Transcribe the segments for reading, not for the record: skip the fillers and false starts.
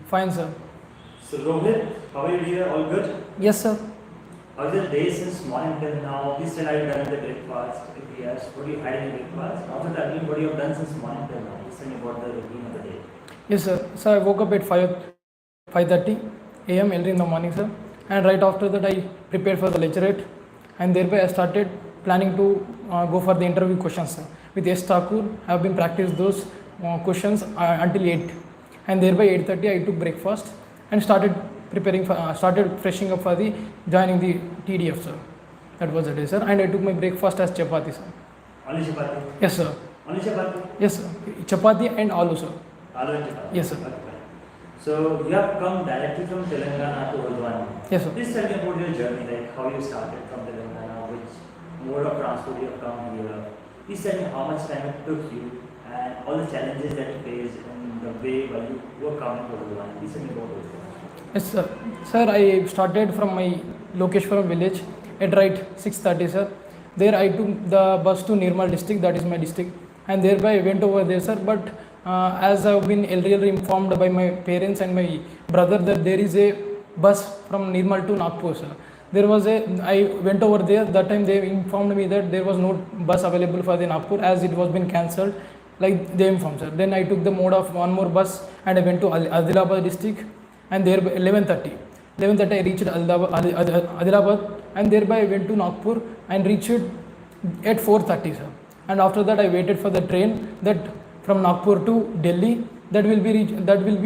Fine, sir. So Rohit, how are you dear? All good? Yes, sir. How's your day since morning till now? Please tell have you done the breakfast? If yes, what do you had in the breakfast? Also tell me what you have done since morning till now. Please tell me about the routine of the day. Yes, sir. So I woke up at 5:30 a.m. early in the morning, sir. And right after that, I prepared for the lecturate, and thereby I started planning to go for the interview questions, sir. With S. Thakur, I have been practiced those questions until 8, and thereby 8:30 I took breakfast and started preparing for started freshing up for the joining the TDF, sir. That was the day, sir. And I took my breakfast as chapati, sir. Only chapati? Yes, sir. Only chapati? Yes, sir. Chapati and aloo, sir. Aloo and chapati? Yes, sir. Okay. So you have come directly from Telangana to Haldwani. Yes, sir. Please tell me about your journey, like how you started from Telangana, which mode of transport you have come here. Please tell me how much time it took you and all the challenges that you faced in the way while you were coming to Haldwani. Please tell me about those things. Yes, sir. Sir, I started from my Lokeshwaram village at right 6:30, sir. There I took the bus to Nirmal district, that is my district, and thereby I went over there, sir. But as I have been earlier informed by my parents and my brother that there is a bus from Nirmal to Nagpur, sir. I went over there. That time they informed me that there was no bus available for the Nagpur as it was been cancelled. Like they informed, sir. Then I took the mode of one more bus and I went to Adilabad district, and there 11:30 I reached Adilabad, and thereby I went to Nagpur and reached at 4:30, sir. And after that I waited for the train that from Nagpur to Delhi, that will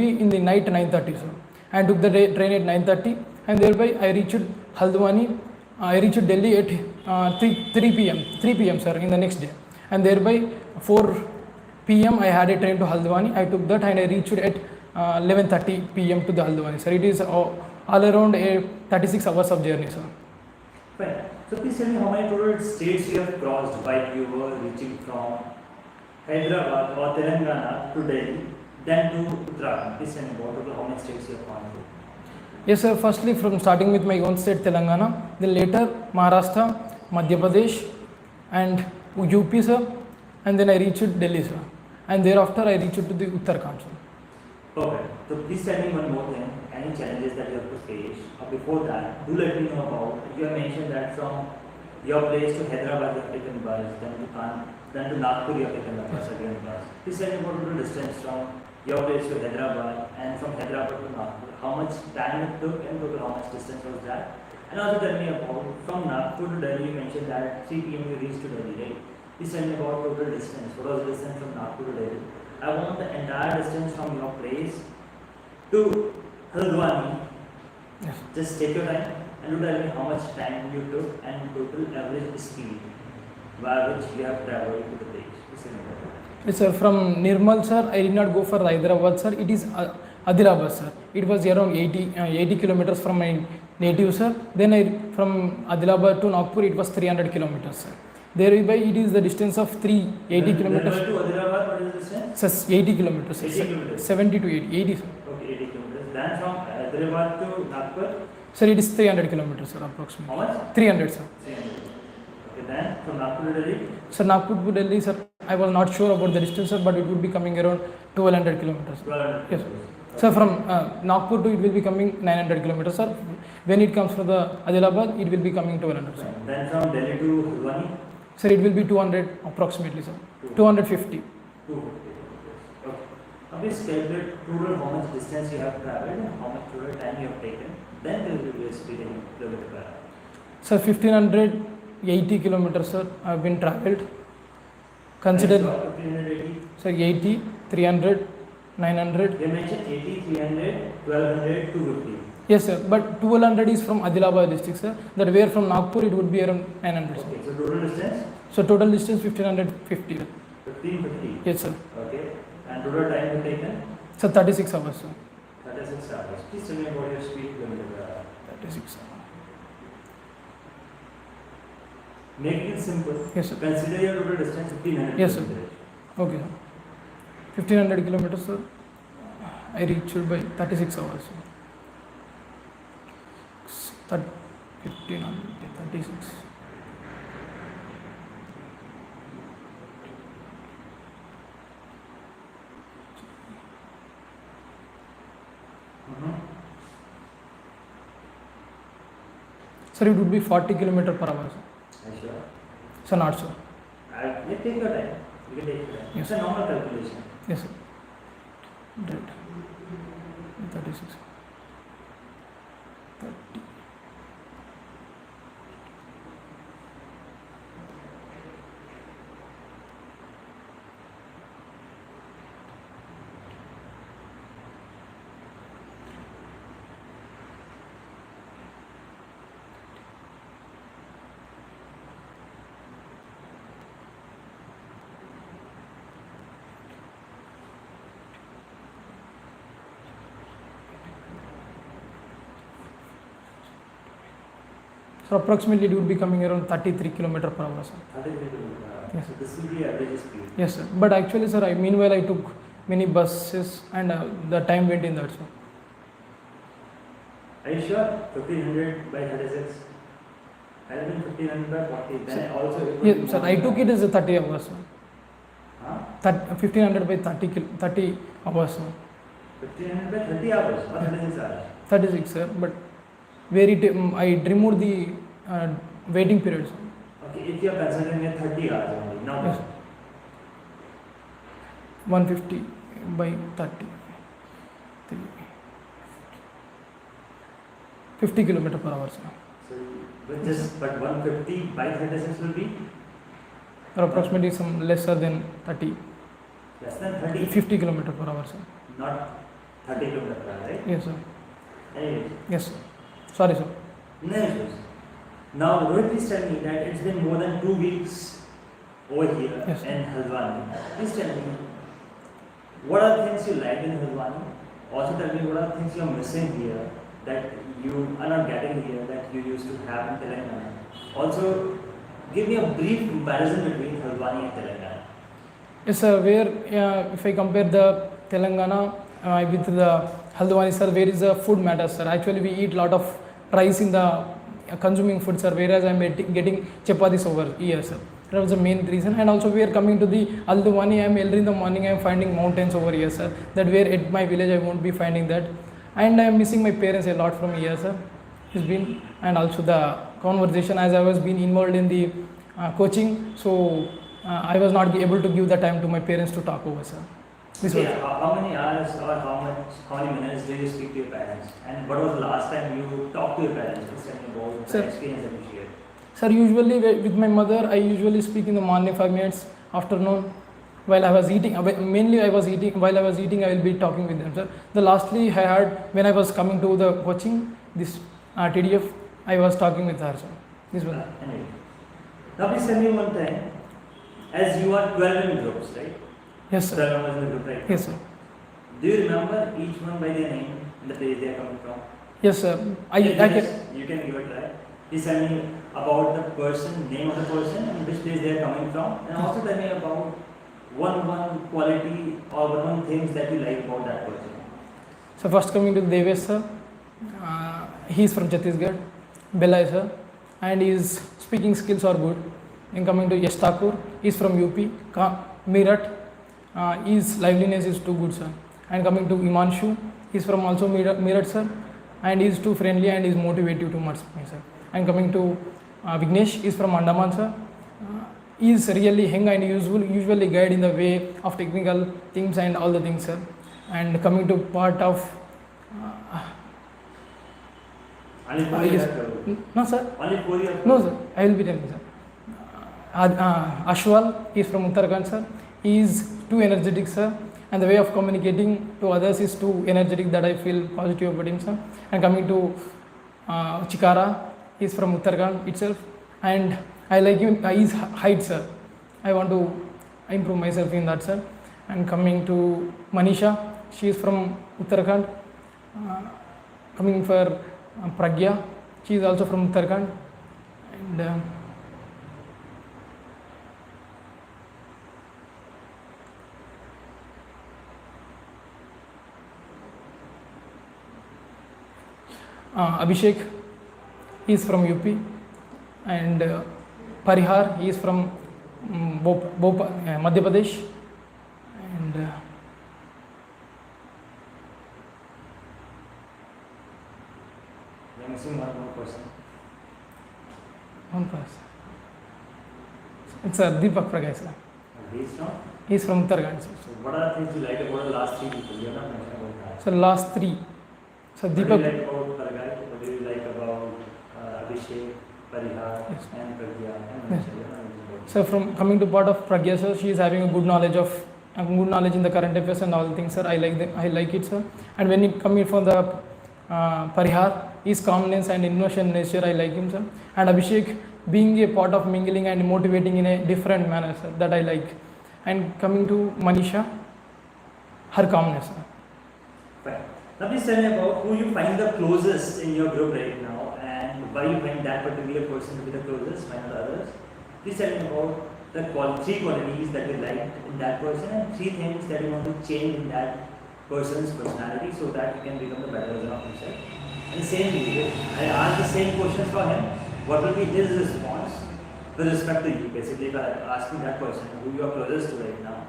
be in the night 9:30, sir. And took the train at 9:30, and thereby I reached Haldwani. I reached Delhi at 3 p.m. sir, in the next day, and thereby 4 p.m. I had a train to Haldwani. I took that and I reached at 11:30 p.m. to the Haldwani, sir. It is all around a 36 hours of journey, sir. Fine. So please tell me how many total states you have crossed while you were reaching from Hyderabad or Telangana to Delhi, then to Uttarakhand. Please tell me about total how many states you have gone through. Yes, sir. Firstly, from starting with my own state Telangana, then later Maharashtra, Madhya Pradesh, and UP, sir, and then I reached Delhi, sir, and thereafter I reached to the Uttarakhand, sir. Okay. So please tell me one more thing. Any challenges that you have to face? Or before that, do let me know about. You have mentioned that from your place to Hyderabad you have taken bus, then to Nagpur you have taken the bus again bus. Please tell me about the distance from your place to Hyderabad and from Hyderabad to Nagpur. How much time it took and total how much distance was that? And also tell me about from Nagpur to Delhi. You mentioned that 3 p.m. you reached to Delhi, right? Please tell me about total distance. What was the distance from Nagpur to Delhi? I want the entire distance from your place to Haldwani. Yes. Just take your time and do tell me how much time you took and total average speed by which you have traveled to the place. Yes, sir. From Nirmal, sir, I did not go for Hyderabad, sir. It is Adilabad, sir. It was around 80 kilometers from my native, sir. Then from Adilabad to Nagpur, it was 300 kilometers, sir. Thereby, it is the distance of 380 kilometers. To Adilabad, what is the distance? Sir, 80 kilometers. 80 kilometers. 70 to 80, sir. Okay, 80 kilometers. Then from Hyderabad to Nagpur? Sir, it is 300 kilometers, sir, approximately. How much? 300, sir. 300. Okay, then from Nagpur to Delhi? Sir, Nagpur to Delhi, sir, I was not sure about the distance, sir, but it would be coming around 1200 kilometers. 1200. Yes, sir. Sir, from Nagpur to it will be coming 900 kilometers, sir. When it comes from the Adilabad, it will be coming 1200, sir. Then from Delhi to Haldwani? Sir, it will be 200 approximately, sir. 250. 250. Okay. Now please calculate total how much distance you have traveled and how much total time you have taken. Then there will be a speed in kilometer per hour. Sir, 1580 kilometers, sir, I have been travelled. Consider, 1580. sir, 80, 300, 900. You mentioned 80, 300, 1200, 250. Yes, sir, but 1200 is from Adilabad district, sir. That where from Nagpur it would be around 900. Sir. Okay, so total distance? So total distance 1550. 1550. Yes, sir. Okay. And total time you taken? So 36 hours, sir. 36 hours. Please tell me about your speed kilometer per hour. 36 hours. Make it simple. Yes, sir. Consider your total distance 1500 Yes, sir. kilometers. Okay, sir. 1500 kilometers, sir. I reached by 36 hours. Sir. 1500, 36. Sir, it would be 40 km per hour, sir. Are you sure? Sir, not so. Yeah, take your time. You can take your time. Yes. It's a normal calculation. Yes, sir. Right. 36. 30. So approximately it would be coming around 33 km per hour, sir. 33 km. Yes. So this will be average speed. Yes, sir. But actually, sir, meanwhile I took many buses and the time went in that, sir. Are you sure? 1500 by 36? I have been 1500 by 40. Then Sir, also it would Yes, be sir. more I than took it as a 30 hours, sir. Huh? 1500 by 30 hours, sir. 1500 by 30 hours or 36 hours? 36, sir. But where I removed the waiting period, sir. Okay, if you are considering a 30 hours only, not Yes. 150 by 30. 50 km per hour, sir. So, but 150 by 36 will be Or approximately some lesser than 30. less than 30, 50 km per hour, sir. not 30 km per hour, right? Yes, sir. Anyways, Yes, sir. Sorry, sir. no issues. Now, Rohit, please tell me that it's been more than 2 weeks over here Yes. in Haldwani. Please tell me, what are the things you like in Haldwani? Also tell me what are the things you are missing here that you are not getting here that you used to have in Telangana. Also, give me a brief comparison between Haldwani and Telangana. Yes, sir. Where if I compare the Telangana with the Haldwani, sir, where is the food matters, sir. Actually, we eat lot of rice in the consuming food, sir. Whereas I am getting chapatis over here, sir. That was the main reason. And also, we are coming to the Haldwani. I am early in the morning. I am finding mountains over here, sir. That where at my village I won't be finding that. And I am missing my parents a lot from here, sir. It's been, and also the conversation, as I was being involved in the coaching, so I was not able to give the time to my parents to talk over, sir. This was How many hours or how many minutes do you speak to your parents? And what was the last time you talked to your parents? Please tell me about Sir. the experience that you shared. Sir, usually with my mother, I usually speak in the morning 5 minutes, afternoon, while I was eating. Mainly I was eating, while I was eating, I will be talking with them, sir. The lastly I had, when I was coming to the coaching, this TDF, I was talking with her, sir. This was. Anyway. Now please tell me one thing. As you are 12 in groups, right? Yes, sir. 12 members in the group, right? Yes, sir. Do you remember each one by their name and the place they are coming from? Yes, sir. Yes, I can. you can give it a try. Please tell me about the person, name of the person, and which place they are coming from, and also tell me about one quality or one things that you like about that person. So first coming to Devesh, sir. He is from Chhattisgarh, Belai, sir, and his speaking skills are good. And coming to Yash Thakur, he is from UP, Meerut. His liveliness is too good, sir. And coming to Imanshu, he is from also Meerut, sir, and he is too friendly and is motivative too much, sir. And coming to Vignesh, he is from Andaman, sir. He is really young and usually guide in the way of technical things and all the things, sir. And coming to part of Only 4 yes. years ago. No, sir. Only 4 years. No, sir. I will be telling, sir. Ashwal is from Uttarakhand, sir. He is too energetic, sir. And the way of communicating to others is too energetic that I feel positive about him, sir. And coming to Chikara, he is from Uttarakhand itself. And I like him, his height, sir. I want to improve myself in that, sir. And coming to Manisha, she is from Uttarakhand. Coming for Pragya, she is also from Uttarakhand. And Abhishek, he is from UP. And Parihar, he is from Madhya Pradesh. And I'm missing one more person. One person. It's Deepak Pragay, sir. He's from? He's from Uttarakhand, sir. So what are the things you like about the last three people? You have not mentioned about that. So last three. So What do you Deepak. like about Pragay? What do you like about Abhishek, Parihar, Yes. and Pragya? And Yes. Manisha? You have not mentioned about So from coming to part of Pragya, sir, she is having a good knowledge in the current affairs and all things, sir. I like it, sir. And when it coming from the Parihar, his calmness and innocent nature, I like him, sir. And Abhishek being a part of mingling and motivating in a different manner, sir, that I like. And coming to Manisha, her calmness, sir. Fine. Now please tell me about who you find the closest in your group right now and why you find that particular person to be the closest, why not others. Please tell me about the three qualities that you liked in that person and three things that you want to change in that person's personality so that you can become the better version of himself. And the same way, I ask the same questions for him. What will be his response with respect to you? Basically, if I asking that person who you are closest to right now,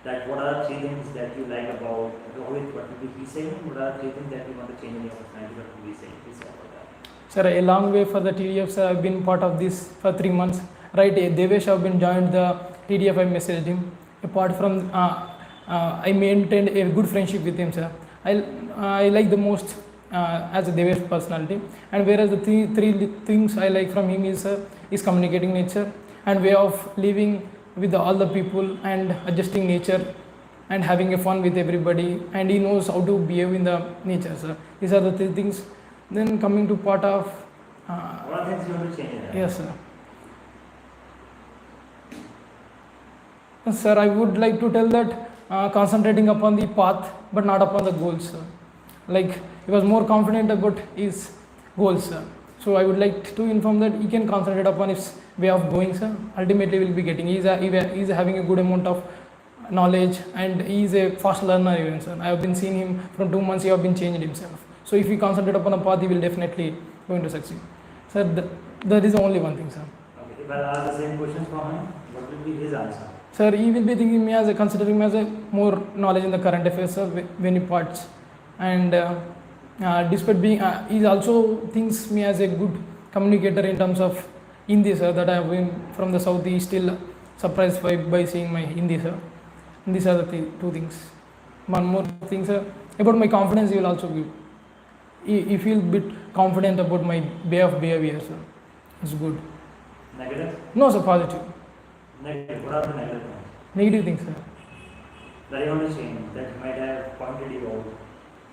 that what are the three things that you like about Rohit, what will be he saying? What are the three things that you want to change in your personality? What will be saying? Please say about that. Sir, a long way for the TDF, sir. I've been part of this for 3 months. Right, Devesh have been joined the TDF. I messaged him. Apart from, I maintained a good friendship with him, sir. I like the most as a Devesh personality. And whereas the three things I like from him is his communicating nature and way of living with all the people and adjusting nature and having a fun with everybody. And he knows how to behave in the nature, sir. These are the three things. Then coming to part of, What are the things you want to change in that? yes, sir. Sir, I would like to tell that concentrating upon the path but not upon the goals, sir. Like he was more confident about his goals, sir. So I would like to inform that he can concentrate upon his way of going, sir. Ultimately, will be getting. He is having a good amount of knowledge and he is a fast learner even, sir. I have been seeing him from 2 months. He have been changed himself. So if he concentrate upon a path, he will definitely going to succeed, sir. That is the only one thing, sir. Okay. If I ask the same questions for him, what will be his answer? Sir, he will be thinking me as considering me as a more knowledge in the current affairs, sir, when he parts. And despite being, he also thinks me as a good communicator in terms of Hindi, sir, that I have been from the south. He is still surprised by seeing my Hindi, sir. And these are the two things. One more thing, sir, about my confidence, he will also give. He feels a bit confident about my way of behavior, sir. It's good. Negative? No, sir, positive. Negative. What are the negative points? Negative things, sir. That you want to change, that might have pointed you out.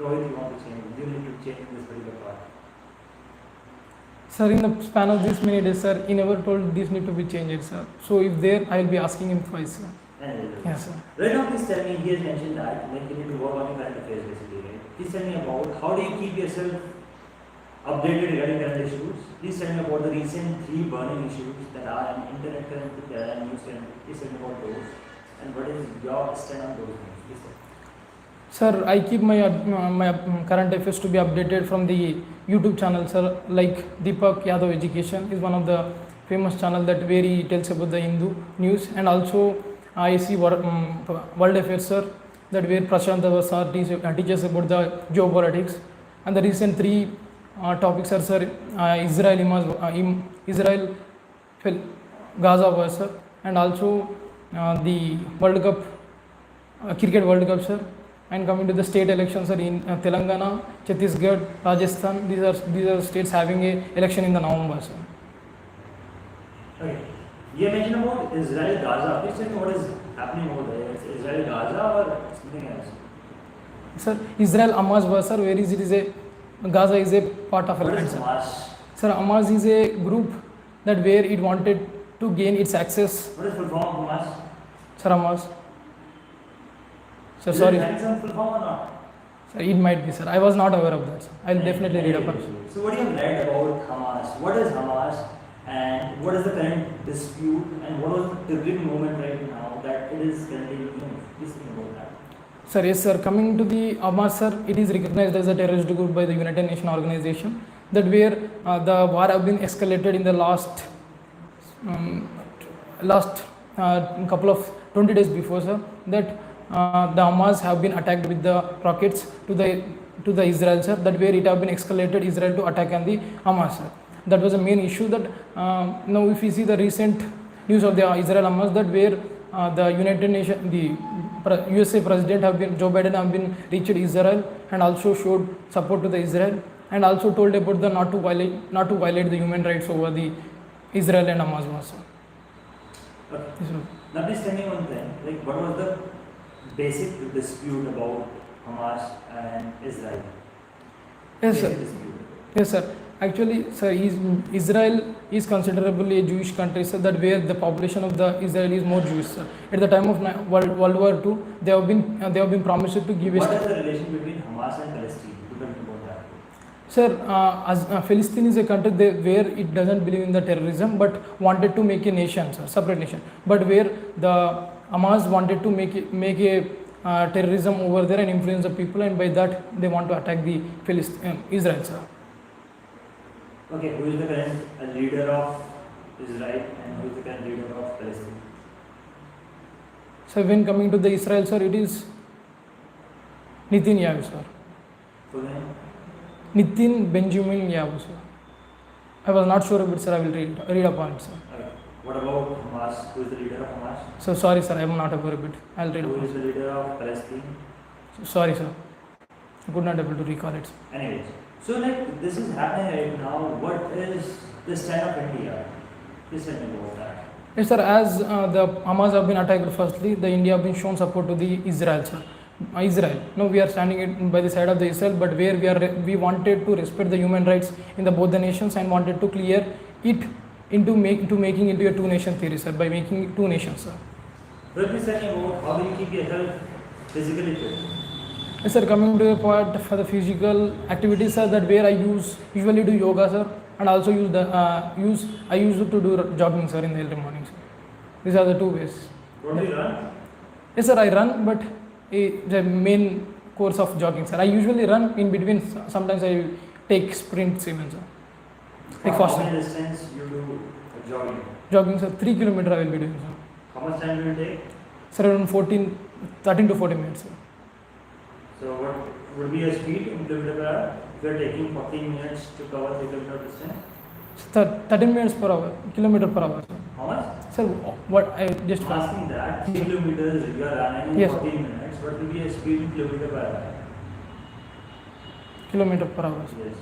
Rohit, you want to change, you need to change this particular part. Sir, in the span of this many days, sir, he never told this need to be changed, sir. So if there, I will be asking him twice, sir. Yes, sir. Right now, please tell me, he has mentioned that like you need to work on your current affairs basically, right? Please tell me about how do you keep yourself updated regarding current issues. Please tell me about the recent 3 burning issues that are in internet currently, that are in news currently. Please tell me about those. And what is your stand on those things? Please tell me. Sir, I keep my current affairs to be updated from the YouTube channel, sir. Like Deepak Yadav Education is one of the famous channel that where he tells about the Hindu news, and also I see World Affairs, sir, that where Prashant sir teaches about the geopolitics. And the recent 3 topics are, sir, Israel, Gaza war, sir, and also the World Cup, Cricket World Cup, sir. And coming to the state elections, sir, in Telangana, Chhattisgarh, Rajasthan, these are states having a election in the November, sir. Okay. You mentioned about Israel Gaza. Please tell me what is happening over there. It's Israel Gaza or something else? Sir, Israel Hamas war, sir, where is it is a Gaza is a part of What it, is sir. Hamas? Sir, Hamas is a group that where it wanted to gain its access. What is full form of Hamas? Sir, Hamas. Sir, Is sorry. it having some full form or not? Sir, it might be, sir. I was not aware of that, sir. I'll definitely read up on it. So what do you have read about Hamas? What is Hamas and what is the current dispute and what was the triggering moment right now that it is currently being Please think about that. Sir, yes, sir. Coming to the Hamas, sir, it is recognized as a terrorist group by the United Nations organization. That where the war have been escalated in the last couple of 20 days before, sir. That the Hamas have been attacked with the rockets to the to the Israel, sir, that where it have been escalated Israel to attack on the Hamas, sir. That was the main issue. That now if you see the recent news of the Israel Hamas, that where the United Nations, the USA President have been, Joe Biden have been reached Israel and also showed support to the Israel and also told about the not to violate the human rights over the Israel and Hamas war, sir. Okay. Now please tell me one thing, like what was the basic dispute about Hamas and Israel? Yes, Basic sir. dispute. Yes, sir. Actually, sir, Israel is considerably a Jewish country, sir, that where the population of the Israel is more Jewish, sir. At the time of World War II, they have been promised to give What is the relation between Hamas and Palestine? You can talk about that. Sir, as Palestine is a country where it doesn't believe in the terrorism, but wanted to make a nation, sir, separate nation. But where the Hamas wanted to make a terrorism over there and influence the people, and by that they want to attack the Israel, sir. Okay, who is the current leader of Israel and who is the current leader of Palestine? So when coming to the Israel, sir, it is Netanyahu, sir. Full name? Nitin Benjamin Yahu, sir. I was not sure about it, sir. I will read upon it, sir. Okay. What about Hamas? Who is the leader of Hamas? So sorry, sir. I am not aware of it. I'll read Who upon is it. the leader of Palestine? Sorry, sir. I could not able to recall it, sir. Anyways, so like this is happening right now. What is the stand of India? Please tell me about that. Yes, sir. As the Hamas have been attacked, firstly, the India have been shown support to the Israel, sir. Israel. No, we are standing by the side of the Israel, but where we wanted to respect the human rights in the both the nations and wanted to clear it into making into a two-nation theory, sir. By making it two nations, sir. So please tell me about how do you keep yourself physically fit? Yes, sir. Coming to the part for the physical activities, sir, that where I usually do yoga, sir, and also I use it to do jogging, sir, in the early morning, sir. These are the two ways. Don't you run? Yes, sir. I run, but the main course of jogging, sir. I usually run in between. Sometimes I take sprints even, sir. Like How fasting. many distance you do jogging? Jogging, sir. 3 kilometers I will be doing, sir. How much time will it take? Sir, around 13 to 14 minutes, sir. So what would be your speed in kilometer per hour? If you are taking 14 minutes to cover 3 kilometer distance. Sir, 13 minutes per hour, kilometer per hour, sir. How much? Sir, what I just I'm asking that 3 kilometers you are running in Yes. 14 minutes. What will be your speed in kilometer per hour? kilometer per hour, sir. Yes.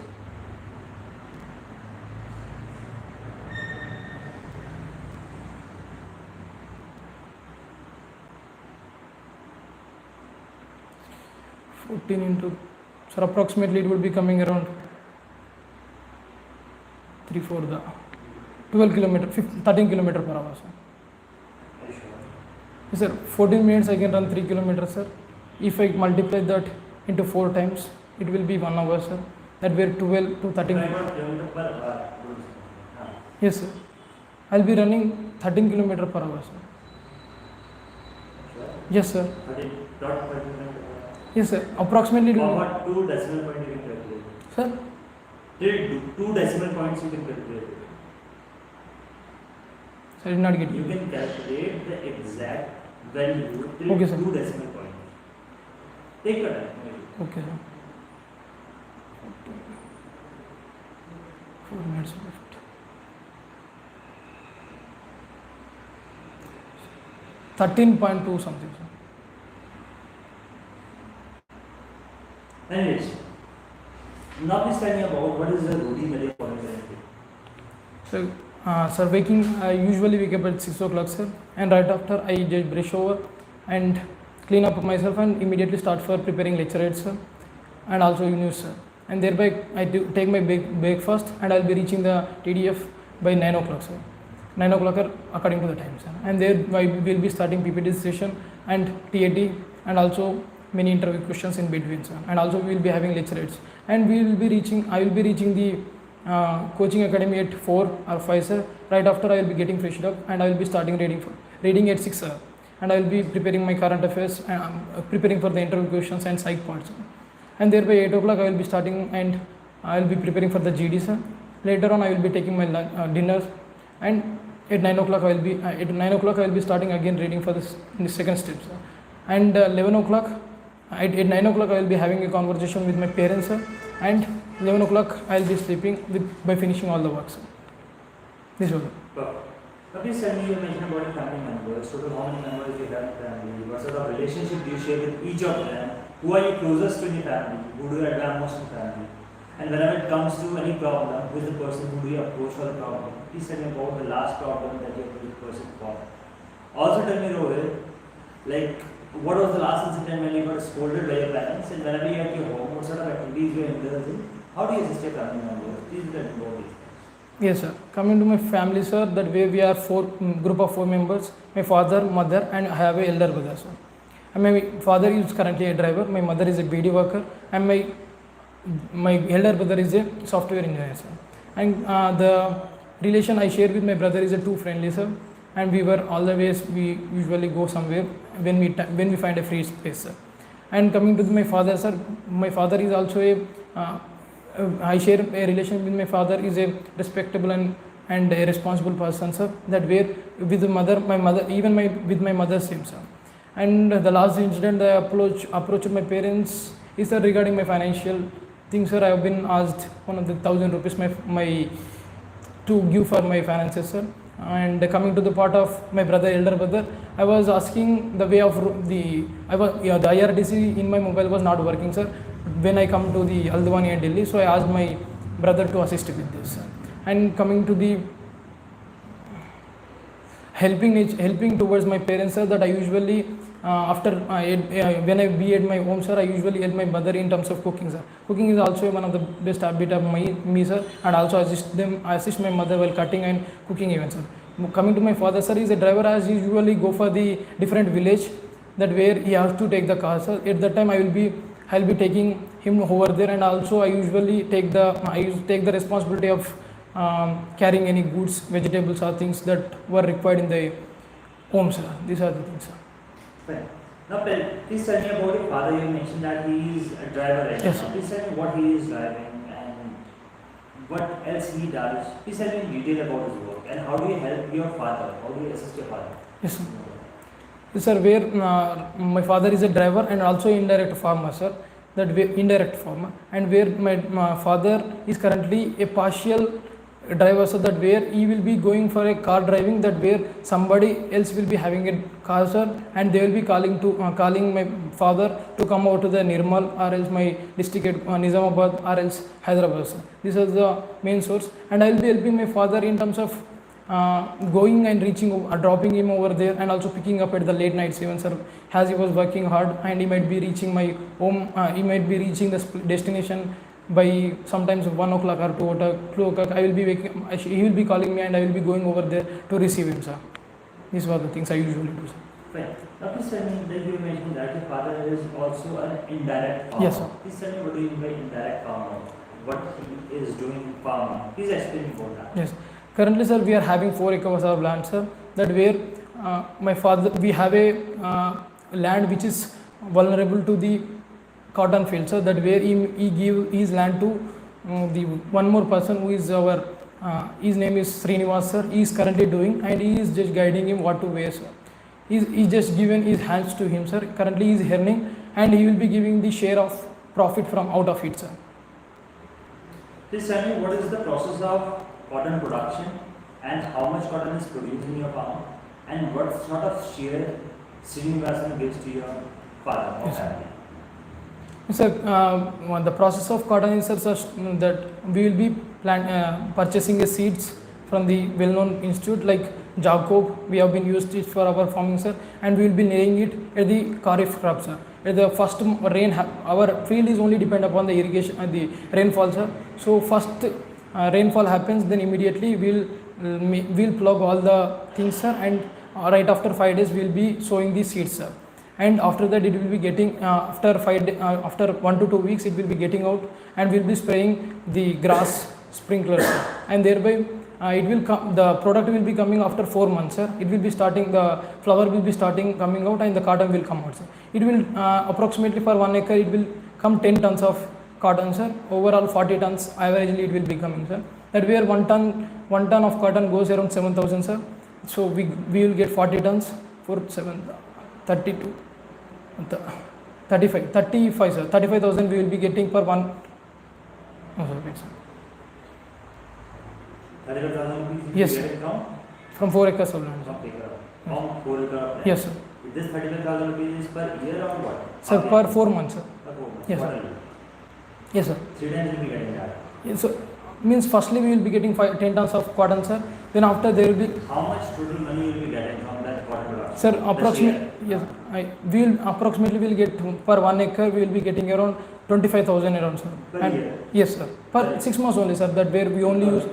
Fourteen into, sir, approximately it would be coming around 12 kilometer, 13 kilometer per hour, sir. Are you sure? Yes, sir, 14 minutes I can run 3 kilometers, sir. If I multiply that into 4 times, it will be 1 hour, sir. That were 12 to 13. Kilometer per hour. Yes, sir. I'll be running 13 kilometer per hour, sir. Sure. Yes, sir. 13 dot 5 kilometer per hour. Yes, sir. Approximately. Or what 2 decimal point you can calculate? Sir, 2 decimal points you can calculate. I did not get You you. can calculate the exact value till Okay, sir. 2 decimal points. Take your time. maybe. Okay, sir. 4 minutes left. 13.2 something, sir. Anyways, now please tell me about what is the routine that you are following currently. So, sir, I usually wake up at 6 o'clock, sir, and right after I just brush over and clean up myself and immediately start for preparing lecture aids, sir, and also news, sir. And thereby I take my breakfast and I'll be reaching the TDF by 9 o'clock, sir. 9 o'clock according to the time, sir. And there I will be starting PPT session and TAT and also many interview questions in between, sir. And also we will be having lecture aids. And I will be reaching the coaching academy at 4 or 5, sir. Right after I will be getting freshed up and I will be starting reading at 6, sir. And I will be preparing my current affairs and preparing for the interview questions and psych parts, sir. And there by 8 o'clock I will be starting and I will be preparing for the GD, sir. Later on I will be taking my dinner, and at 9 o'clock I will be starting again reading for the second step, sir. And 11 o'clock At 9 o'clock I will be having a conversation with my parents, sir, and 11 o'clock I will be sleeping by finishing all the work, sir. This was it. Perfect. Now please tell me, you mentioned about your family members. Total how many members you have in family? What sort of relationship do you share with each of them? Who are you closest to in your family? Who do you admire most in family? And whenever it comes to any problem, who is the person who do you approach for the problem? Please tell me about the last problem that you approached the person for. Also tell me, Rohit, like what was the last incident when you got scolded by your parents, and whenever you are at your home, what sort of activities you indulge in? How do you assist your family members? Please tell me about these things. Yes, sir. Coming to my family, sir, that way we are group of 4 members. My father, mother, and I have a elder brother, sir. And my father is currently a driver. My mother is a BD worker, and my elder brother is a software engineer, sir. And the relation I share with my brother is a too friendly, sir. And we were always, we usually go somewhere when we find a free space, sir. And coming to my father, sir, my father is also I share a relation with my father, is a respectable and a responsible person, sir. That where with my mother, even with my mother same, sir. And the last incident I approached my parents is, sir, regarding my financial things, sir. I have been asked one of the 1,000 rupees to give for my finances, sir. And coming to the part of my elder brother, I was asking the way of the IRDC in my mobile was not working, sir. When I come to the Aldwani and Delhi, so I asked my brother to assist with this, sir. And coming to the helping towards my parents, sir, that I usually when I be at my home, sir, I usually help my mother in terms of cooking, sir. Cooking is also one of the best habit of me, sir, and also assist my mother while cutting and cooking even, sir. Coming to my father, sir, he is a driver. As he usually go for the different village, that where he has to take the car, sir. At that time I'll be taking him over there, and also I usually take the responsibility of carrying any goods, vegetables or things that were required in the home, sir. These are the things, sir. Fine. Now, please tell me about your father. You mentioned that he is a driver right Yes, now. sir. Please tell me what he is driving and what else he does. Please tell me in detail about his work and how do you help your father? How do you assist your father? Yes, sir. Yes, sir, where my father is a driver and also indirect farmer, sir. That way, indirect farmer, and where my father is currently a partial driver, so that where he will be going for a car driving, that where somebody else will be having a car, sir, and they will be calling my father to come over to the Nirmal or else my district at Nizamabad or else Hyderabad, sir. This is the main source, and I will be helping my father in terms of going and dropping him over there, and also picking up at the late nights even, sir, as he was working hard, and he might be reaching my home, he might be reaching the destination by sometimes 1 o'clock or 2 o'clock. He will be calling me and I will be going over there to receive him, sir. These were the things I usually do, sir. Right. Now please tell me that you mentioned that your father is also an indirect farmer. Yes, sir. Please tell me what do you mean by indirect farmer? What he is doing farming? Please explain about that. Yes. Currently, sir, we are having 4 acres of land, sir. That where my father, we have a land which is vulnerable to the cotton field, sir. That where he give his land to the one more person who is his name is Srinivas, sir. He is currently doing, and he is just guiding him what to wear, sir. He just given his hands to him, sir. Currently he is earning, and he will be giving the share of profit from out of it, sir. Please tell me what is the process of cotton production and how much cotton is produced in your farm and what sort of share Srinivasan gives to your father or Yes, sir. family. Sir, the process of cotton is such that we will be purchasing seeds from the well-known institute like Jacob. We have been used it for our farming, sir, and we will be laying it at the Kharif crop, sir. At the first rain, our field is only depend upon the irrigation and the rainfall, sir. So first rainfall happens, then immediately we'll plug all the things, sir, and right after 5 days we will be sowing the seeds, sir. And after that it will be getting after 1 to 2 weeks it will be getting out, and we'll be spraying the grass sprinklers, and thereby it will come, the product will be coming after 4 months, sir. It will be starting, the flower will be starting coming out, and the cotton will come out, sir. It will approximately for 1 acre it will come 10 tons of cotton, sir. Overall 40 tons averagely it will be coming, sir. That where 1 ton of cotton goes around 7,000, sir. So we will get 40 tons for 32 35 sir, 35,000 we will be getting per one. Oh, sir, wait, sir. 35,000 rupees Yes, you sir. get it From 4 acres of land, sir. from taker from 4 acre of land. Yes, sir. This 35,000 rupees is per year or what? Sir, Or per year? 4 months, sir. Per 4 months. Yes, sir. Quarterly. Yes, sir. 3 times you will be getting that. Yes, so means firstly we will be getting 10 tons of cotton, sir. Then after there will be, How much total money you will be getting from that cotton production? sir, This approximately, year? yes, we will approximately will get per 1 acre we will be getting around 25,000 around, sir. Per And year? yes, sir. Per 6 months only, sir. That where we only use.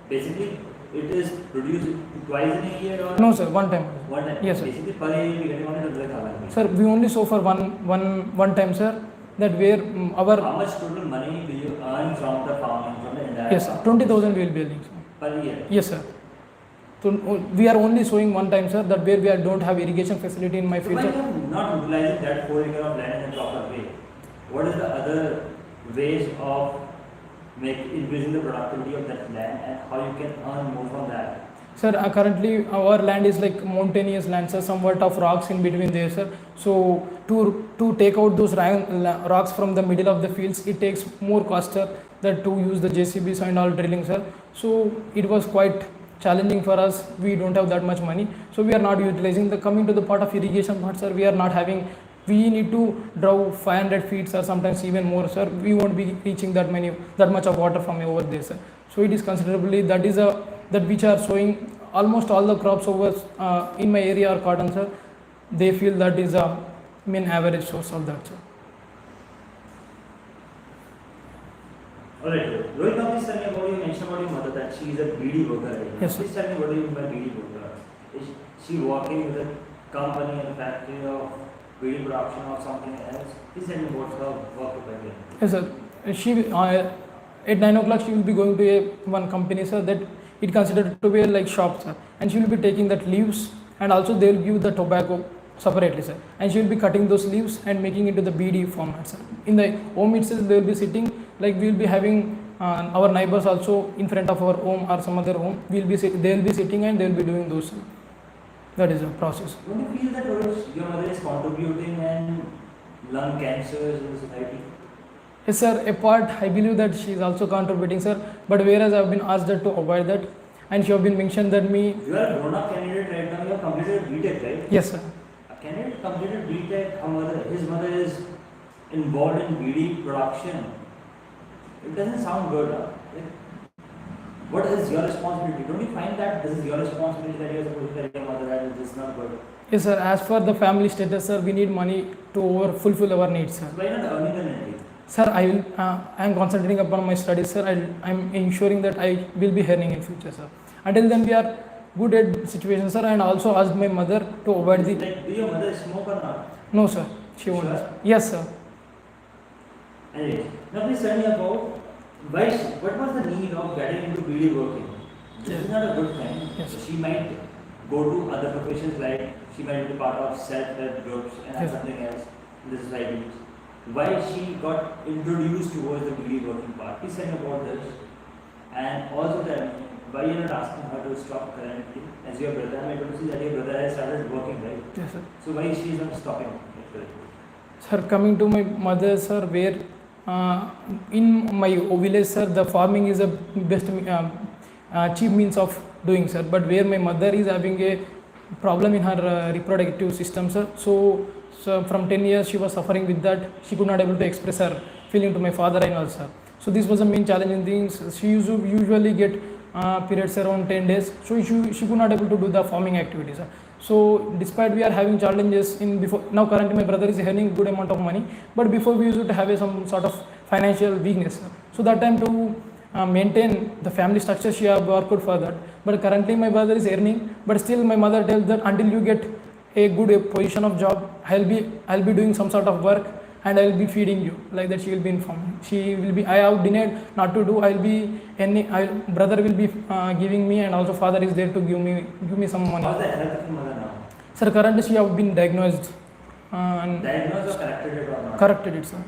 Basically, it is produced twice in a year or No, sir. One time. one time? Yes, sir. Basically, per year you will be getting only 25,000. Sir, we only sow for one time, sir. That where our, How much total money do you earn from the farming, from the entire yes, sir, farm? 20,000 we will be earning, sir. Per year? Yes, sir. So we are only sowing one time, sir. That where we don't have irrigation facility in my So why field, you sir. are not utilizing that 4 acre of land in a proper way? What is the other ways of increasing the productivity of that land and how you can earn more from that? Sir, currently our land is like mountainous land, sir, somewhat of rocks in between there, sir. So to take out those rocks from the middle of the fields, it takes more cost, sir, that to use the JCBs and all drilling, sir. So it was quite challenging for us. We don't have that much money, so we are not utilizing the. Coming to the part of irrigation part, sir, we are not having. We need to draw 500 feet, or sometimes even more, sir. We won't be reaching that much of water from over there, sir. So it is considerably, that which are showing almost all the crops over in my area are cotton, sir. They feel that is a main average source of that, sir. Alright, Rohit, now please tell me about, you mentioned about your mother that she is a BD worker, right? Yes, sir. Please tell me what do you mean by BD worker? Is she working with a company and factory of BD production or something else? Please tell me what's her work profile. Yes, sir. She at 9 o'clock she will be going to one company, sir, that it considered to be like shop, sir, and she will be taking that leaves, and also they will give the tobacco separately, sir, and she will be cutting those leaves and making it to the BD format, sir. In the home itself they will be sitting, like we will be having our neighbors also in front of our home or some other home, they will be sitting and they will be doing those, sir. That is the process. Don't you feel that Rohit, your mother is contributing and lung cancers in the society? Yes, sir. A part I believe that she is also contributing, sir. But whereas I have been asked her to avoid that, and she have been mentioned that me. You are a grown-up candidate right now. You have completed B.Tech, right? Yes, sir. A candidate completed B.Tech. His mother is involved in BD production. It doesn't sound good. Like, what is your responsibility? Don't you find that this is your responsibility that you are supposed to tell your mother that this is not good? Yes, sir. As for the family status, sir, we need money to fulfill our needs, sir. So why not earning the money? Sir, I am concentrating upon my studies, sir. I am ensuring that I will be earning in future, sir. Until then, we are good at situation, sir. And also asked my mother to avoid the. Like, do your mother smoke or not? No, sir. She won't. Sure? Yes, sir. Anyways, now please tell me about what was the need of getting into BD working? This is not a good thing. Yes. She might go to other professions, like she might be part of self-help groups and Yes. something else in the society. Why she got introduced towards the BD working part? Please tell me about this. And also tell me why you're not asking her to stop currently. As your brother, I'm able to see that your brother has started working, right? Yes, sir. So why she is not stopping? Sir, coming to my mother, sir, where in my village, sir, the farming is the best cheap means of doing, sir. But where my mother is having a problem in her reproductive system, sir. So from 10 years she was suffering with that. She could not able to express her feeling to my father-in-law, sir. So this was the main challenging thing. She usually get periods around 10 days. So she could not able to do the farming activities, sir. So despite we are having challenges in before, now currently my brother is earning good amount of money, but before we used to have some sort of financial weakness, sir. So that time to maintain the family structure, she have worked for that. But currently my brother is earning, but still my mother tells that until you get a good position of job, I'll be doing some sort of work and I'll be feeding you, like that she will be informed. She will be, I have denied not to do, brother will be giving me, and also father is there to give me some money. How's the health of your mother now? Sir, currently she have been diagnosed. Diagnosed or corrected it or not? Corrected it, sir.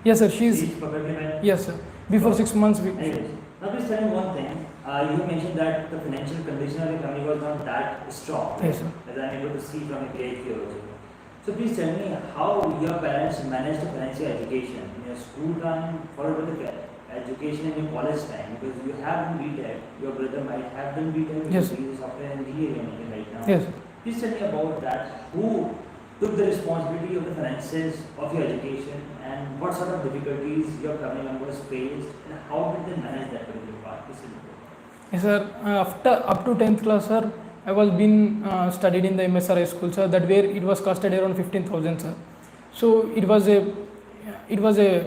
Yes, sir, she is. She's perfectly fine? Yes, sir. Before 6 months. Anyways, now please tell me one thing. You mentioned that the financial condition of your family was not that strong. Yes, sir. As I'm able to see from your page here also. So please tell me how your parents managed to finance your education in your school time, followed by the education in your college time, because you have done BTech, your brother might have done BTech, Yes. because he is a software engineer you're making right now. Yes. Please tell me about that. Who took the responsibility of the finances of your education, and what sort of difficulties your family members faced, and how did they manage that particular part? Please tell me. Yes, sir. After up to 10th class, sir, I was been studied in the MSRI school, sir. That where it was costed around 15,000, sir. So it was a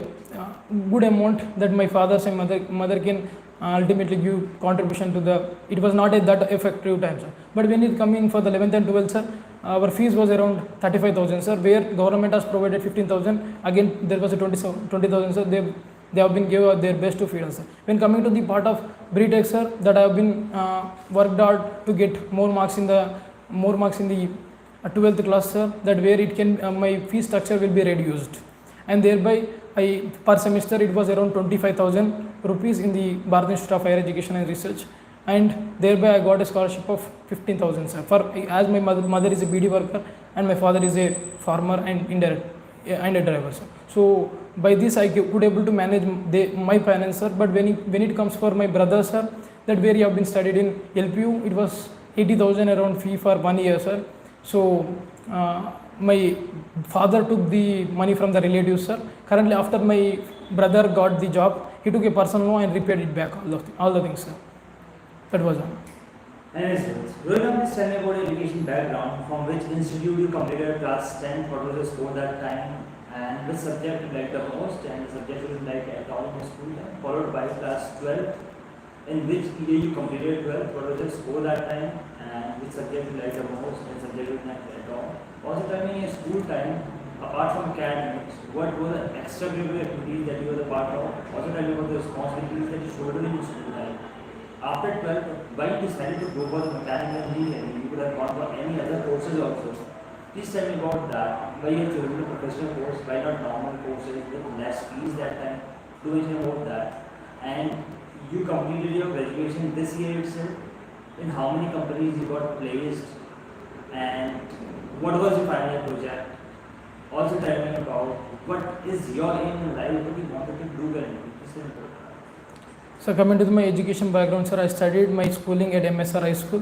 good amount that my father and mother can ultimately give contribution to the. It was not a that effective time, sir. But when it coming for the 11th and 12th, sir, our fees was around 35,000, sir. Where government has provided 15,000. Again, there was a 20,000, sir. They have been given their best to feed us, sir. When coming to the part of BTech, sir, that I have been worked hard to get more marks in the 12th class, sir. That where it can my fee structure will be reduced, and thereby I per semester it was around 25,000 rupees in the Bharat Institute of Higher Education and Research, and thereby I got a scholarship of 15,000, sir. For as my mother is a BD worker and my father is a farmer and a driver, sir. So by this I could able to manage my finance, sir. But when it comes for my brother, sir, that where he have been studied in LPU, it was 80,000 around fee for 1 year, sir. So my father took the money from the relatives, sir. Currently, after my brother got the job, he took a personal loan and repaid it back, all the things, sir. That was all. Anyways, Rohit, please tell me about your education background. From which institute you completed class 10? What was your score that time? And which subject you liked the most? And the subject you liked at all in the school time? Followed by class 12. In which year you completed 12? What was your score that time? And which subject you liked the most? And subject you liked at all? Also tell me in your school time, apart from academics, what were the extracurricular activities that you were a part of? Also tell me about the responsibilities that you shouldered in your school time. After 12, why you decided to go for the mechanical engineering? You could have gone for any other courses also. Please tell me about that. Why you chose a professional course, why not normal courses with less fees that time? Do mention about that. And you completed your graduation this year itself. In how many companies you got placed? And what was your final year project? Also tell me about what is your aim in life, what you wanted to do currently. Please tell me about that. So coming to my education background, sir, I studied my schooling at MSRI school,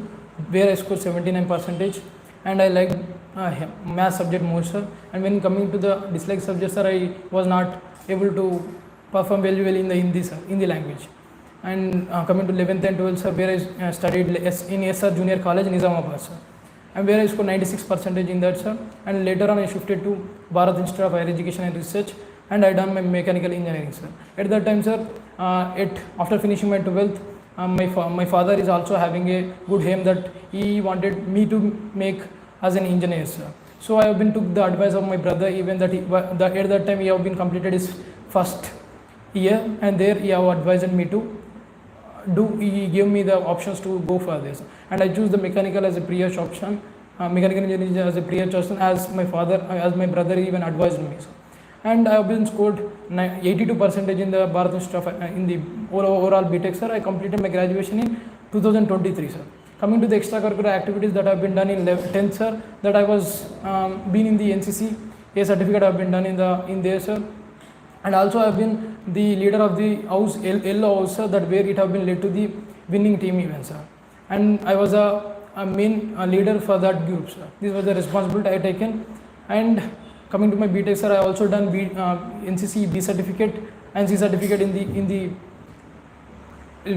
where I scored 79%, and I liked math subject more, sir. And when coming to the dislike subject, sir, I was not able to perform very well in the Hindi, sir, Hindi language. And coming to 11th and 12th, sir, where I studied in SR Junior College, Nizamabad, sir. And where I scored 96% in that, sir. And later on, I shifted to Bharat Institute of Higher Education and Research, and I done my mechanical engineering, sir. At that time, sir, after finishing my 12th, my father is also having a good aim that he wanted me to make as an engineer, sir. So I have been took the advice of my brother, even that at that time he have been completed his first year, and there he have advised me to he gave me the options to go for this, and I choose the mechanical as a prior option, mechanical engineering as a prior choice, as my brother even advised me, sir. And I have been scored 82% in the Bharat Institute of in the overall BTech, sir. I completed my graduation in 2023, sir. Coming to the extracurricular activities that have been done in 10th, sir, that I was been in the NCC, a certificate have been done in there, sir. And also I have been the leader of the house, yellow house, sir, that where it have been led to the winning team event, sir. And I was a main leader for that group, sir. This was the responsibility I taken. And coming to my BTech, sir, I also done NCC B certificate and C certificate in the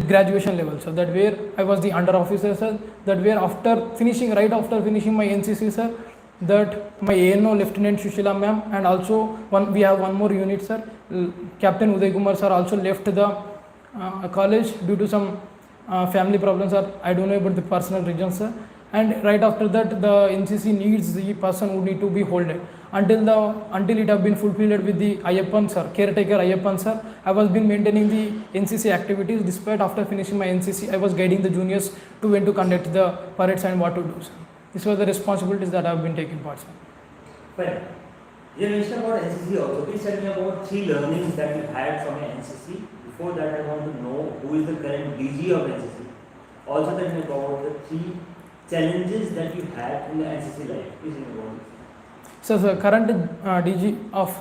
graduation level, so that where I was the under officer, sir. That where right after finishing my NCC, sir, that my ANO Lieutenant Shushila ma'am, and also we have one more unit, sir. Captain Uday Kumar sir also left the college due to some family problems, sir. I don't know about the personal reasons, sir. And right after that, the NCC needs the person who need to be holded until it have been fulfilled with the Ayyappan sir, caretaker Ayyappan sir. I was been maintaining the NCC activities. Despite after finishing my NCC, I was guiding the juniors to when to conduct the parades and what to do, sir. These were the responsibilities that I have been taking part, sir. Fine. You mentioned about NCC also. Please tell me about 3 learnings that you had from your NCC. Before that, I want to know who is the current DG of NCC. Also tell me about the 3 challenges that you had in the NCC life. Please tell me about this. So the current DG of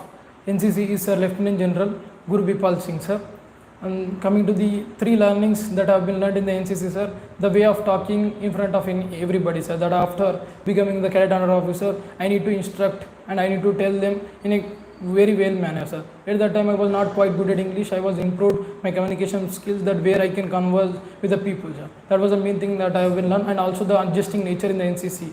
NCC is Sir Lieutenant General Guru Bipal Singh, sir. And coming to the three learnings that have been learned in the NCC, sir, the way of talking in front of everybody, sir, that after becoming the cadet honor officer, I need to instruct and I need to tell them in a very well manner, sir. At that time I was not quite good at English. I was improved my communication skills, that where I can converse with the people, sir. That was the main thing that I have been learned, and also the adjusting nature in the NCC.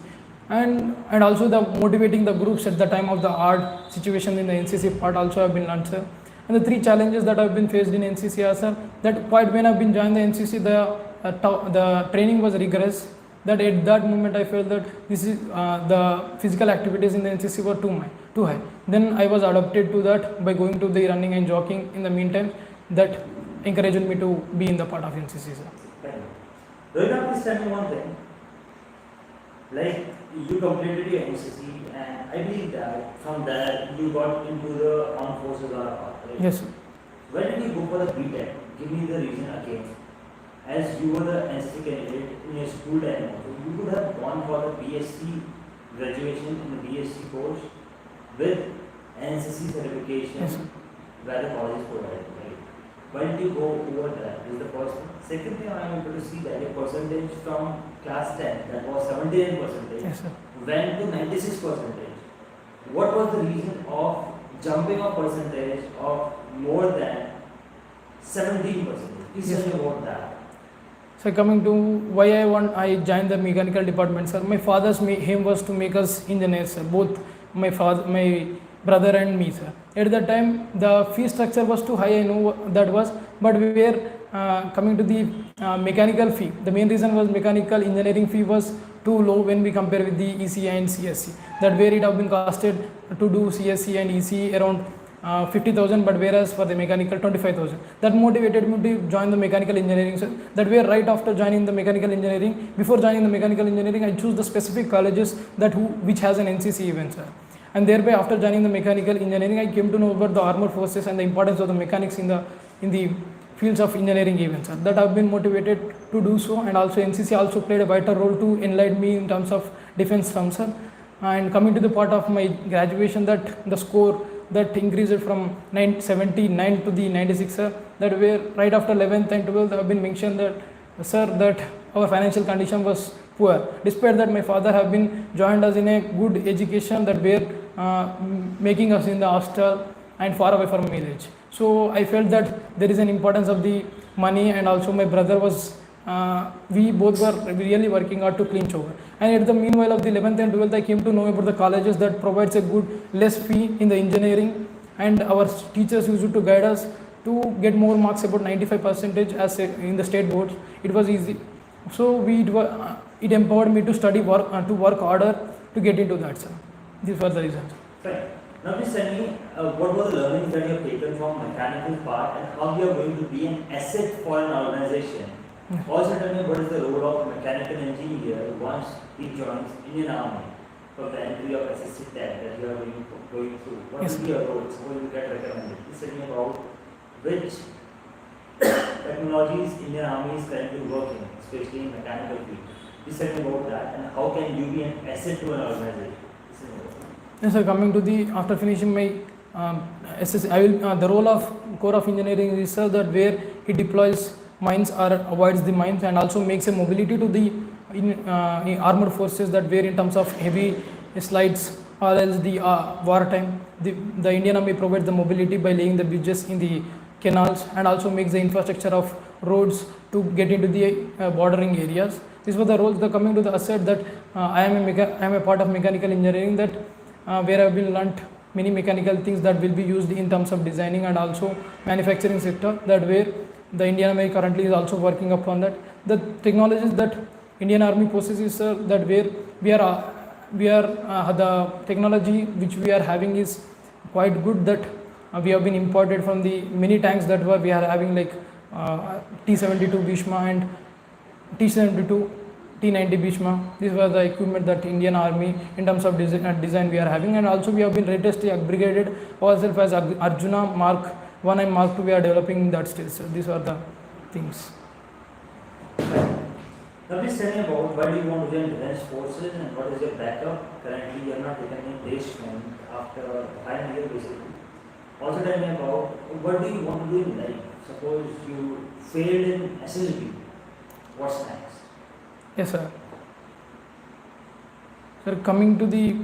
And also the motivating the groups at the time of the hard situation in the NCC part also have been learned, sir. And the three challenges that have been faced in NCC are, sir, that quite when I've been joined the NCC, the training was rigorous. That at that moment I felt that this is the physical activities in the NCC were too high. Then I was adapted to that by going to the running and jogging in the meantime. That encouraged me to be in the part of NCC, sir. Rohit, please tell me one thing. Like, you completed your NCC, and I believe that from there you got into the armed forces or a right? Yes, sir. When did you go for the BTech? Give me the reason again. As you were the NCC candidate in your school time, you could have gone for the BSc graduation in the BSc course with NCC certification, Yes, sir. where the college provided, right? Why did you go over that? Is the first thing. Second thing, I am able to see that your percentage from class 10, that was 79%, Yes, sir. went to 96%. What was the reason of jumping a percentage of more than 17%? Please Yes, tell me about that. So coming to why I joined the mechanical department, sir. My father's aim was to make us engineers, sir. Both my brother and me, sir. At that time, the fee structure was too high. I know that was, but we were coming to the mechanical fee. The main reason was mechanical engineering fee was too low when we compare with the ECE and CSC. That where it have been costed to do CSC and ECE around 50,000, but whereas for the mechanical 25,000. That motivated me to join the mechanical engineering. So that way, right after joining the mechanical engineering, before joining the mechanical engineering, I choose the specific colleges which has an NCC event, sir. And thereby, after joining the mechanical engineering, I came to know about the armed forces and the importance of the mechanics in the fields of engineering events, sir. That I've been motivated to do so, and also NCC also played a vital role to enlighten me in terms of defense terms, sir. And coming to the part of my graduation, that the score that increased from 79 to the 96, sir. That where right after 11th and 12th have been mentioned that, sir, that our financial condition was poor. Despite that, my father have been joined us in a good education, that were making us in the hostel and far away from village. So I felt that there is an importance of the money, and also my brother was we both were really working hard to clinch over. And at the meanwhile of the 11th and 12th, I came to know about the colleges that provides a good less fee in the engineering, and our teachers used to guide us to get more marks, about 95% as in the state boards. It was easy. So it empowered me to to work harder to get into that, sir. These were the reasons. Fine. Now please tell me what were the learnings that you have taken from mechanical part, and how you are going to be an asset for an organization. Also tell me what is the role of mechanical engineer once he joins Indian Army for the entry of SSC-Tech that you are going through. What Yes. will be your role? Suppose you get recommended. Please tell me about which technologies Indian Army is currently working, especially in mechanical field. Please tell me about that, and how can you be an asset to an organization? Please tell me about that. Yes, sir. Coming to the after finishing my SSC, the role of core of engineering is, sir, that where it deploys mines or avoids the mines, and also makes a mobility to the in armored forces, that where in terms of heavy slides or else the wartime, the Indian Army provides the mobility by laying the bridges in the canals, and also makes the infrastructure of roads to get into the bordering areas. These were the roles. Coming to the asset, that I am a part of mechanical engineering, that where I have been learnt many mechanical things that will be used in terms of designing and also manufacturing sector, that where the Indian Army currently is also working upon that. The technologies that Indian Army possesses, that where we are the technology which we are having is quite good, that we have been imported from the many tanks that we are having, like T-72 Bhishma and T-72 T-90 Bhishma. These were the equipment that Indian Army in terms of design we are having, and also we have been latestly upgraded ourselves as Arjuna Mark 1 and Mark 2 we are developing in that stage. So these are the things. Now please tell me about why do you want to join defense forces and what is your backup? Currently you have not taken any day strength after the final year basically. Also tell me about what do you want to do in life? Suppose you failed in SSB. What's next? Yes, sir. Sir, coming to the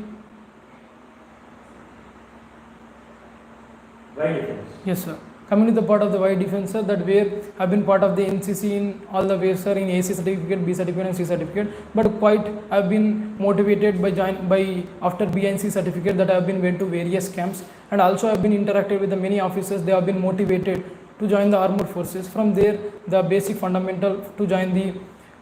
Why defense? yes, sir. Coming to the part of the Y defense, sir, that where I've been part of the NCC in all the ways, sir, in AC certificate, B certificate, and C certificate. But quite, I've been motivated by after B and C certificate that I've been went to various camps, and also I've been interacted with the many officers. They have been motivated to join the armed forces. From there, the basic fundamental to join the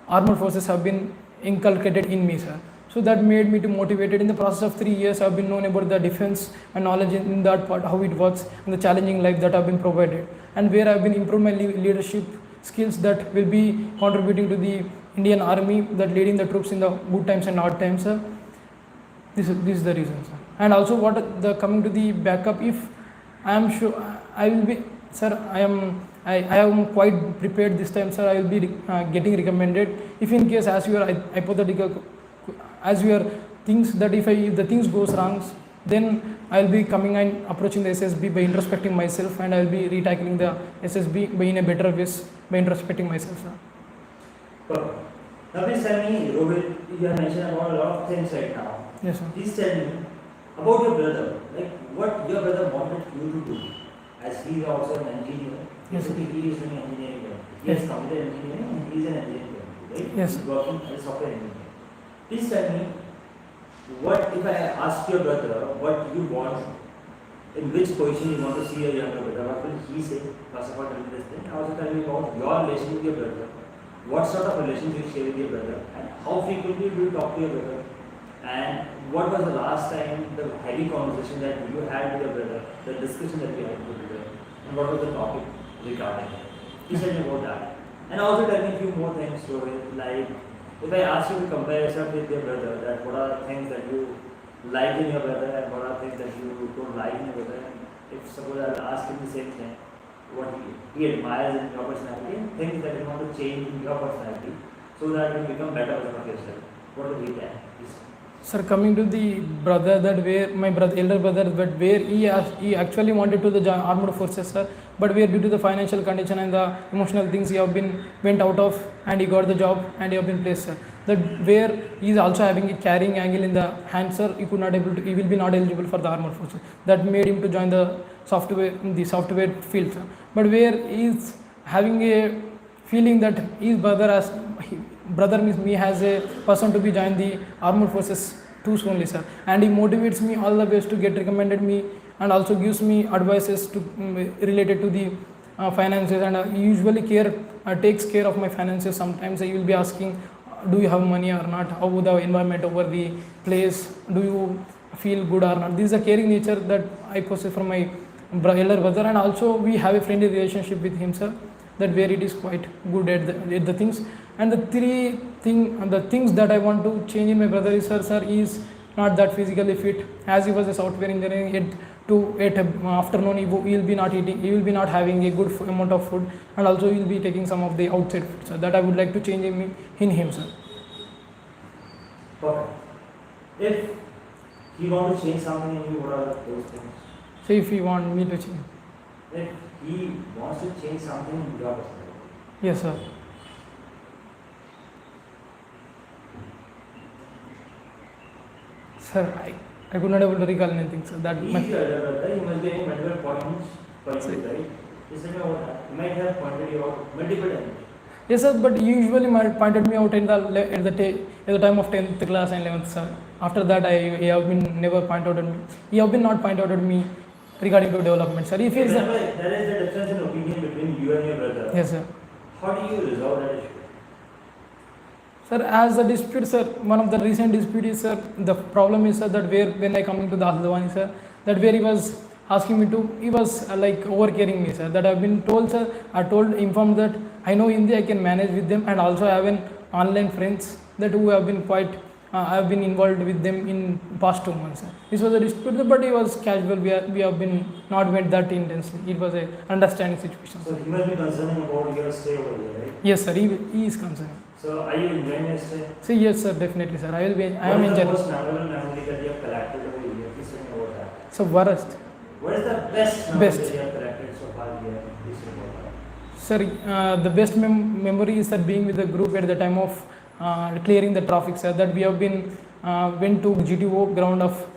armed forces have been inculcated in me, sir. So that made me to motivated. In the process of 3 years, I've been known about the defense and knowledge in that part, how it works, and the challenging life that I've been provided, and where I've been improving my leadership skills that will be contributing to the Indian Army, that leading the troops in the good times and hard times, sir. This is the reason, sir. And also, what the coming to the backup, if I am sure I will be, sir, I am quite prepared this time, sir. I will be getting recommended. If in case, as your hypothetical, as your things that if the things goes wrong, then I will be coming and approaching the SSB by introspecting myself, and I will be retackling the SSB by in a better ways by introspecting myself, sir. Perfect. Now please tell me, Rohit, you have mentioned about a lot of things right now. Yes, sir. Please tell me about your brother, like what your brother wanted you to do, as he is also an engineer. Yes, sir. Basically, he is doing engineering. He has computer engineering and he is an engineer, right? Yes. He's working as a software engineer. Please tell me, what if I ask your brother what you want, in which position you want to see your younger brother, what will he say? First of all, tell me this thing. Also tell me about your relation with your brother. What sort of relation you share with your brother, and how frequently do you talk to your brother? And what was the last time the heavy conversation that you had with your brother, the discussion that you had with your brother, and what was the topic regarding it? Please tell me about that. And also tell me a few more things, Rohit, like if I ask you to compare yourself with your brother, that what are the things that you like in your brother and what are the things that you don't like in your brother, if suppose I'll ask him the same thing, what he admires in your personality and things that you want to change in your personality so that you become better version of yourself, what would he tell? Sir, coming to the brother, that where my brother, elder brother, but where he actually wanted to the armed forces, sir, but where due to the financial condition and the emotional things he have been went out of, and he got the job and he have been placed, sir. That where he is also having a carrying angle in the hand, sir. He will be not eligible for the armed forces. That made him to join the software field, sir. But where he is having a feeling that his brother means me has a person to be join the armed forces too soonly, sir, and he motivates me all the ways to get recommended me, and also gives me advices to related to the finances, and he usually takes care of my finances. Sometimes he will be asking, do you have money or not, how the environment over the place, do you feel good or not. This is a caring nature that I possess from my elder brother, and also we have a friendly relationship with him, sir, that where it is quite good at the things. And the things that I want to change in my brother is, sir, he is not that physically fit. As he was a software engineer, at afternoon he will be not eating, he will be not having a good amount of food, and also he will be taking some of the outside food, sir. That I would like to change in him, sir. Perfect. If he want to change something in you, what are those things? So if you want me to change. If he wants to change something in your personality. Yes, sir. Sir, I could not able to recall anything, sir. That He much. is your elder brother, he must be having multiple points for you, Sir. right? Listen about that. He might have pointed you out multiple times. Yes, sir, but he usually pointed me out at the time of 10th class and 11th, sir. After that, he have been never pointed out at me. He have been not pointed out at me regarding to development, sir. If he's Remember, there is a difference in opinion between you and your brother. yes, sir. How do you resolve that issue? Sir, as a dispute, sir, one of the recent dispute is, sir, the problem is, sir, that when I coming to the Ahldwani, sir, that where he was asking me to, he was like overcaring me, sir. That I've been told, sir, informed that I know Hindi, I can manage with them, and also I have an online friends that who have been quite I have been involved with them in past 2 months. This was a dispute, but it was casual. We have been not went that intensely. It was a understanding situation. So he must be concerning about your stay over there, right? Yes, sir. He is concerned. So are you enjoying your stay? So yes, sir. Definitely, sir. I will be. I am What is the enjoying. most memorable memory that you have collected over here? Please tell me about that. So worst. What is the best memory Best. that you have collected so far here? Please tell me about that. Sir, the best memory is that being with the group at the time of clearing the traffic, sir. That we have been went to GTO ground of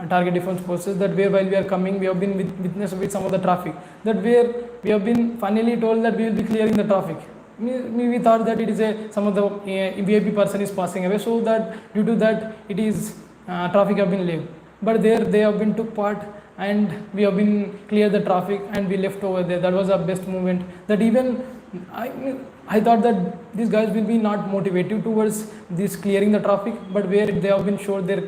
target defense forces. That where while we are coming, we have been witness with some of the traffic. That where we have been finally told that we will be clearing the traffic. We thought that it is some of the VIP person is passing away, so that due to that it is traffic have been left. But there they have been took part, and we have been clear the traffic, and we left over there. That was our best moment. That even I thought that these guys will be not motivated towards this clearing the traffic, but where they have been showed their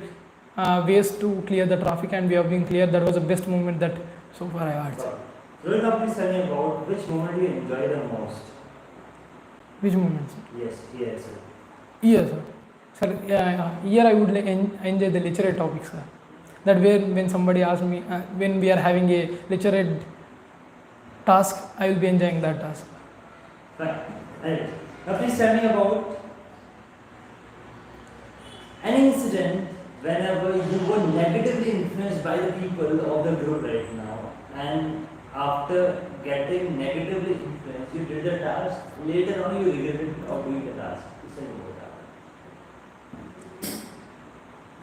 ways to clear the traffic, and we have been clear. That was the best moment that so far I had. Rohit, now please tell me about which moment you enjoy the most. Which moment, sir? Yes, yes, sir. Yes, sir. Sir, here I would enjoy the lecture topic, sir. That where when somebody asks me, when we are having a lecture task, I will be enjoying that task. Fine. Right. Now please tell me about an incident whenever you were negatively influenced by the people of the group right now, and after getting negatively influenced, you did the task, later on you regretted of doing the task. Please tell me about that.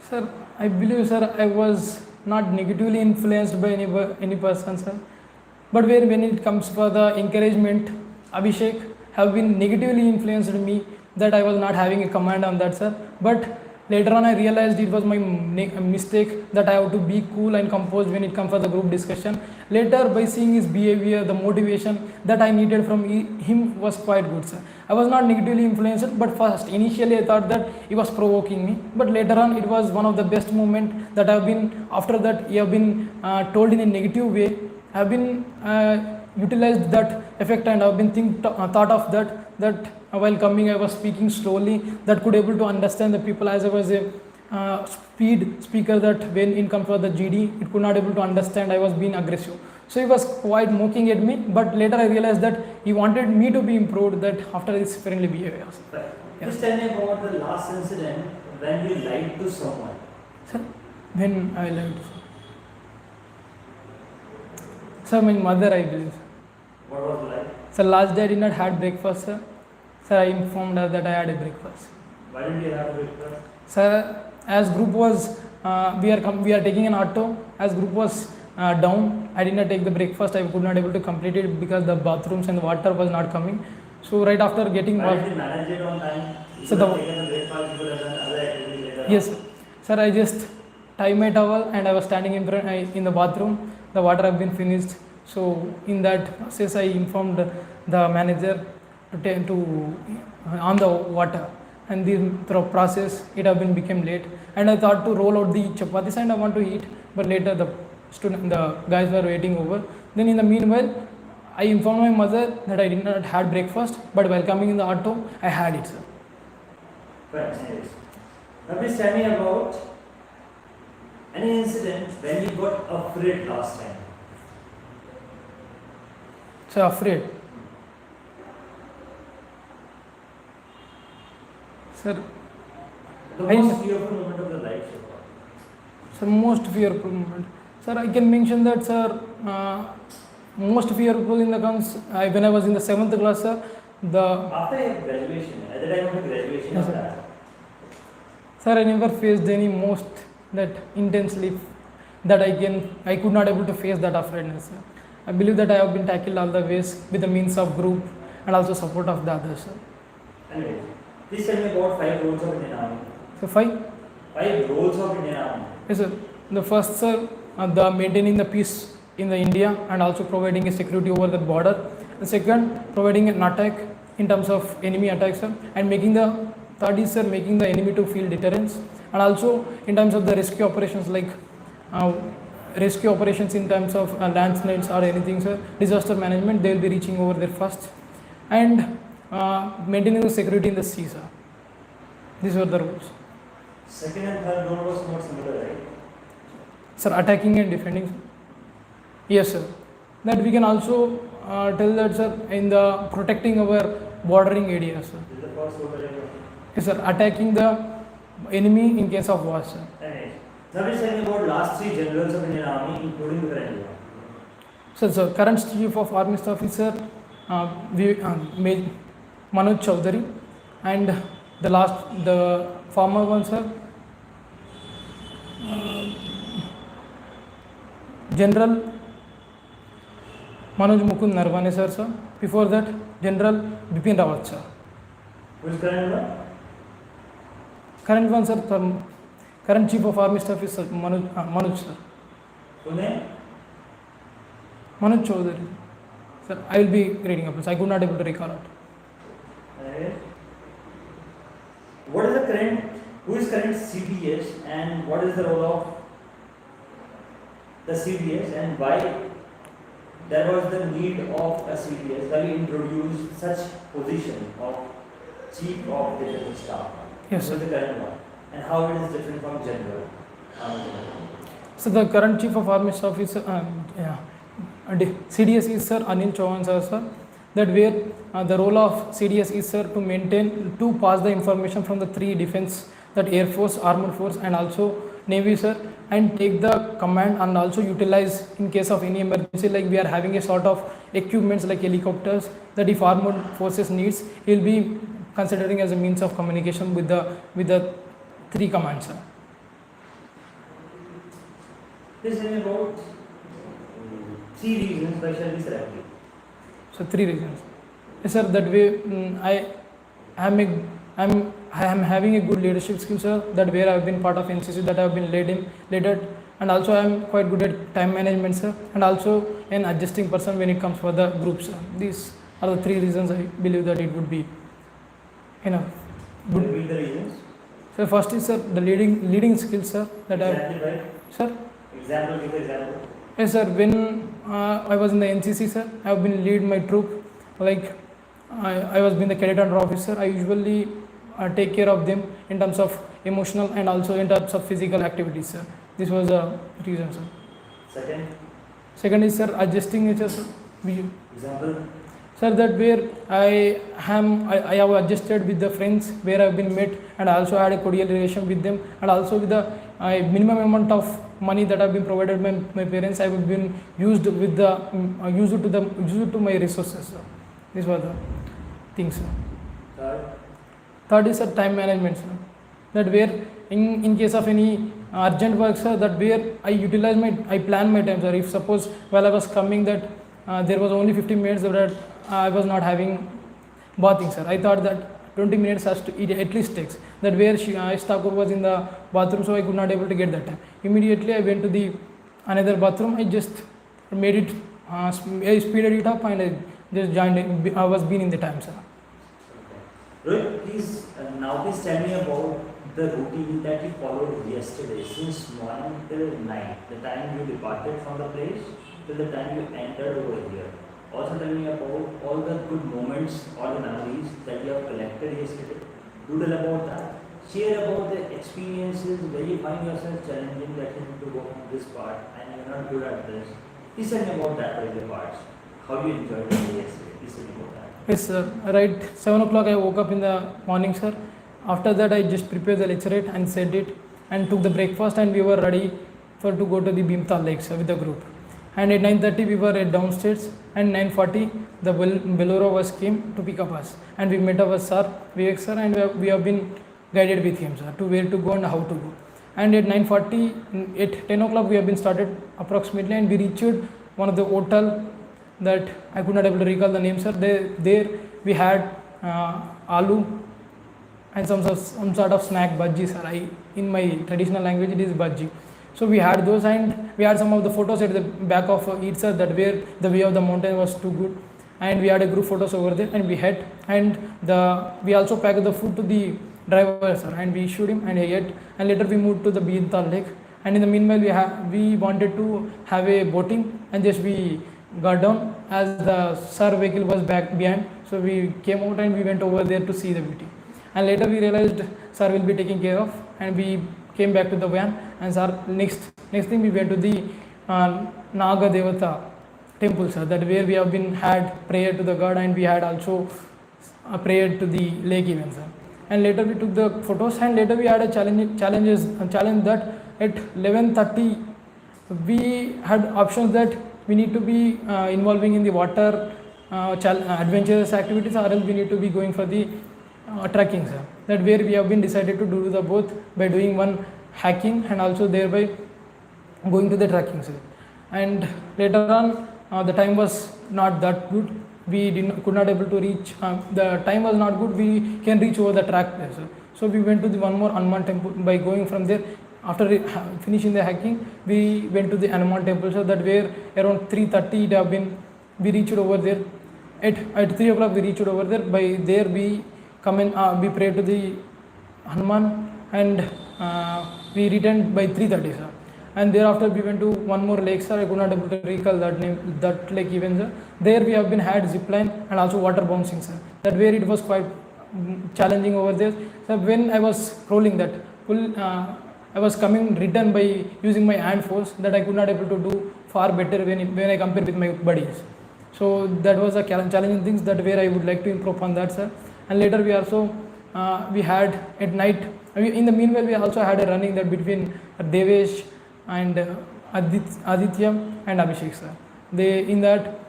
Sir, I believe, sir, I was not negatively influenced by any person, sir. But when it comes for the encouragement, Abhishek have been negatively influenced me, that I was not having a command on that, sir. But later on I realized it was my mistake, that I have to be cool and composed when it comes for the group discussion. Later, by seeing his behavior, the motivation that I needed from him was quite good, sir. I was not negatively influenced, but first, initially I thought that he was provoking me. But later on, it was one of the best moments that I have been, after that, he have been told in a negative way. I have been utilized that effect, and I have been thought of that while coming I was speaking slowly, that could able to understand the people, as I was a speed speaker, that when in comes for the GD, it could not able to understand I was being aggressive. So he was quite mocking at me, but later I realized that he wanted me to be improved, that after his friendly behavior. Right. Just tell me about the last incident when you lied to someone. Sir, when I lied to sir, my mother, I believe. What was the lie? Sir, last day I did not had breakfast, sir. Sir, I informed her that I had a breakfast. Why didn't you have breakfast? Sir, as group was, we are taking an auto. As group was down, I did not take the breakfast. I could not able to complete it because the bathrooms and the water was not coming. So right after getting. Why did you manage it on time? You So could have taken the breakfast, you could have done other activities later. Yes, sir. I just tied my towel and I was standing in the bathroom. The water have been finished. So in that process, I informed the manager to on the water, and through process it have been became late, and I thought to roll out the chapatis and I want to eat, but later the guys were waiting over. Then in the meanwhile, I informed my mother that I did not had breakfast, but while coming in the auto, I had it, sir. Right, anyways. Now please tell me about any incident when you got afraid last time. So afraid. Sir, The I- most fearful moment of your life so far. sir, most fearful moment. Sir, I can mention that, sir, most fearful in the comes when I was in the 7th class, sir. After your graduation, at the time of your graduation, Yes, of sir. that, Sir, I never faced any most that intensely that I could not able to face that afraidness, sir. I believe that I have been tackled all the ways with the means of group and also support of the others, sir. anyways, please tell me about 5 roles of Indian Army. So 5. 5 roles of Indian Army. Yes, sir. The first, sir, the maintaining the peace in the India and also providing a security over the border. The second, providing an attack in terms of enemy attacks, sir, and making the third is, sir, making the enemy to feel deterrence, and also in terms of the rescue operations, like rescue operations in terms of landslides or anything, sir, disaster management, they will be reaching over there first, and maintaining the security in the sea, sir. These were the rules. Second and third note was not similar, right? Sir, attacking and defending. Yes, sir. That we can also tell that, sir, in the protecting our bordering areas, sir. This is the first note that I got. Yes, sir. Attacking the enemy in case of war, sir. Right. Now we're saying about last three generals of Indian Army, including the current one. So, current Chief of Army Staff is, sir, Manoj Chaudhary, and the former one, sir, General Manoj Mukund Narvane, sir. Before that, General Bipin Rawat, sir. Who is current one? Current one, sir, current Chief of Army Staff is, sir, Manoj, sir. Full name? Manoj Chaudhary. Sir, I will be reading up. I could not able to recall it. Right. What is the current? Who is current CBS and what is the role of the CBS and why there was the need of a CBS? Why you introduced such position of Chief of Defence Staff? Yes, Who sir. is the current one and how it is different from General? So the current Chief of Army Staff is CDS is, sir, Anil Chauhan, sir. That where the role of CDS is, sir, to pass the information from the three defense, that Air Force, Armed Force and also Navy, sir, and take the command and also utilize in case of any emergency, like we are having a sort of equipments like helicopters that if Armed Forces needs, he will be considering as a means of communication with the three commands, sir. Please tell me about three reasons why shall we select you. So three reasons. Yes, sir. That way, I am having a good leadership skill, sir. That where I have been part of NCC, that I have been led at, and also I am quite good at time management, sir, and also an adjusting person when it comes for the groups, sir. These are the three reasons I believe that it would be enough. What will be the reasons? So first is, sir, the leading skills, sir. That Exactly right. sir. Example, give example. Yes, sir. When I was in the NCC, sir, I have been lead my troop. Like I was being the cadet under officer. I usually take care of them in terms of emotional and also in terms of physical activities, sir. This was the reason, sir. Second is, sir, adjusting nature, sir. Example. Sir, that where I have adjusted with the friends where I have been met, and I also had a cordial relation with them, and also with the minimum amount of money that have been provided by my parents, I have been used with the used to my resources, sir. These were the things, sir. Third is, sir, time management, sir. That where in case of any urgent work, sir, that where I plan my time, sir. If suppose while I was coming that there was only 15 minutes that I was not having bathing, sir. I thought that 20 minutes has to, it at least takes. That where Thakur was in the bathroom, so I could not able to get that time. Immediately I went to the another bathroom. I just made it, I speeded it up and I just joined. I was been in the time, sir. Rohit, please please tell me about the routine that you followed yesterday, since morning till night, the time you departed from the place till the time you entered over here. Also tell me about all the good moments, all the memories that you have collected yesterday. Do tell about that. Share about the experiences where you find yourself challenging that you need to go on this part and you're not good at this. Please tell me about that particular parts. How you enjoyed the day yesterday. Please tell me about that. Yes, sir. Right, 7 o'clock I woke up in the morning, sir. After that I just prepared the lecturate and sent it and took the breakfast, and we were ready to go to the Bhimtal Lake, sir, with the group. And at 9:30 we were at downstairs, and 9:40 the Bolero bus came to pick up us, and we met our sir, Vivek sir, and we have been guided with him, sir, to where to go and how to go. And at 9:40, at 10 o'clock we have been started approximately, and we reached one of the hotel that I could not able to recall the name, sir. There we had aloo and some sort of snack, bhaji, sir. In my traditional language it is bhaji. So we had those, and we had some of the photos at the back of it, sir, that where the view of the mountain was too good, and we had a group photos over there, and we had, and we also packed the food to the driver, sir, and we issued him and he ate, and later we moved to the Bhimtal Lake, and in the meanwhile we wanted to have a boating, and just we got down as the sir vehicle was back behind, so we came out and we went over there to see the beauty. And later we realized sir will be taking care of, and we came back to the van. And sir, next thing we went to the Naga Devata temple, sir, that where we have been had prayer to the god, and we had also a prayer to the lake even, sir. And later we took the photos, and later we had a challenge that at 11:30 we had options that we need to be involving in the water adventurous activities, or else we need to be going for the trekking, sir. That where we have been decided to do the both by doing one hiking and also thereby going to the trekking, sir. And later on the time was not that good. We could not able to reach. The time was not good. We can reach over the track there, sir. So we went to the one more Hanuman temple. By going from there, after finishing the hiking, we went to the Hanuman temple, so that where around 3:30 it have been. We reached over there. At 3 o'clock we reached over there. By there we come in. We prayed to the Hanuman, and we returned by 3:30, sir. And thereafter we went to one more lake, sir. I could not able to recall that name, that lake even, sir. There we have been had zip line and also water bouncing, sir. That where it was quite challenging over there. So when I was rolling that I was coming return by using my hand force, that I could not able to do far better when I compare with my buddies. So that was a challenging things that where I would like to improve on that, sir. And later we also we had at night. In the meanwhile we also had a running that between Devesh and Aditya and Abhishek, sir. They in that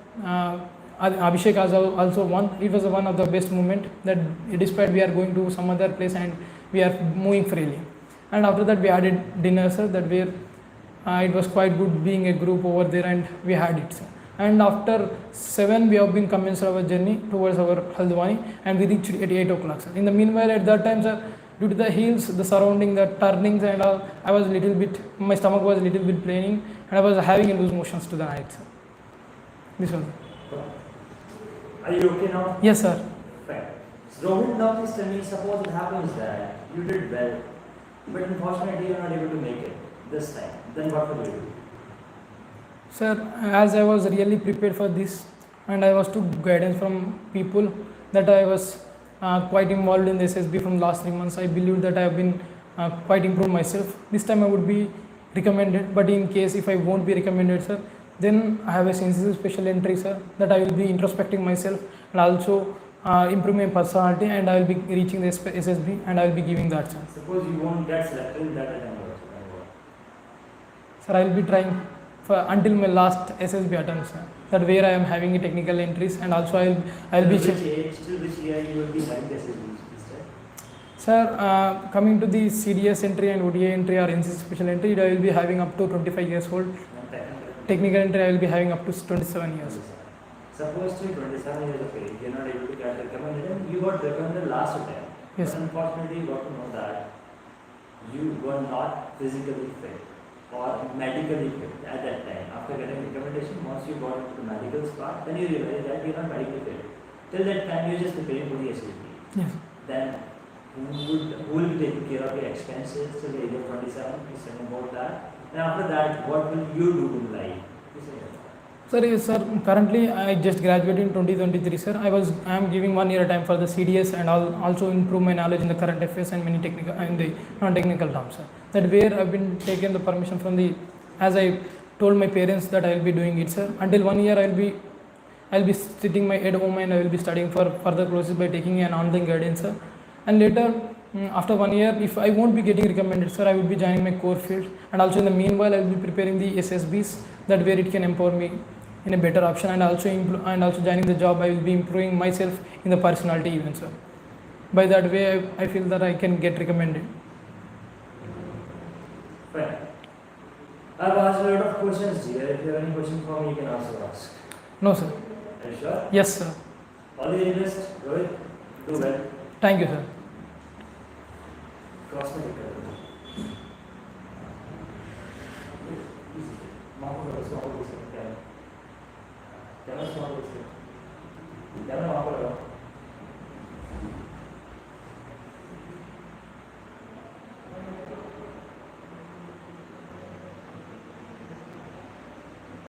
Abhishek has also won. It was one of the best moment that despite we are going to some other place and we are moving freely. And after that we had a dinner, sir, that where it was quite good being a group over there, and we had it, sir. And after 7 we have been commenced our journey towards our Haldwani, and we reached at 8 o'clock, sir. In the meanwhile at that time, sir, due to the hills, the surrounding, the turnings and all, I was little bit, my stomach was little bit paining, and I was having a loose motions to the night, sir. This was. Are you okay now? Yes, sir. Fine. So Rohit, now please tell me, suppose it happens that you did well, but unfortunately you are not able to make it this time. Then what will you do? Sir, as I was really prepared for this, and I was took guidance from people, that I was quite involved in the SSB from last 3 months. I believe that I have been quite improved myself. This time I would be recommended, but in case if I won't be recommended, sir, then I have a sensitive special entry, sir, that I will be introspecting myself and also improve my personality, and I will be reaching the SSB, and I will be giving that, sir. Suppose you won't get selected in that attempt also, then what? Sir, I will be trying until my last SSB attempt, sir. That where I am having a technical entries, and also I will be. Till which year you will be having the SSB? Sir, coming to the CDS entry and ODA entry or NCC special entry, I will be having up to 25 years old. Technical entry I will be having up to 27 years. Suppose till 27 years of age, you are not able to get recommended, and you got recommended last attempt. Yes. But unfortunately, you got to know that you were not physically fit or medically fit at that time. After getting recommendation, once you got into the medical part, then you realize that you are not medically fit. Till that time, you are just preparing for the SSB. Yes. Then who will be taking care of your expenses till the age of 27? Please tell me about that. And after that, what will you do in life? Sir, yes, sir. Currently, I just graduated in 2023, sir. I am giving 1 year time for the CDS, and I'll also improve my knowledge in the current affairs and many technical and the non-technical terms, sir. That where I've been taken the permission from the, as I told my parents that I will be doing it, sir. Until 1 year, I'll be sitting my head home, and I will be studying for further courses by taking an online guidance, sir. And later, after 1 year, if I won't be getting recommended, sir, I will be joining my core field, and also in the meanwhile I will be preparing the SSBs, that where it can empower me in a better option, and also joining the job I will be improving myself in the personality even, sir. By that way I feel that I can get recommended. Fine. I've asked a lot of questions here. If you have any question for me, you can also ask. No, sir. Are you sure? Yes, sir. All the very best, Rohit. Do well. Thank you, sir. Cross my camera.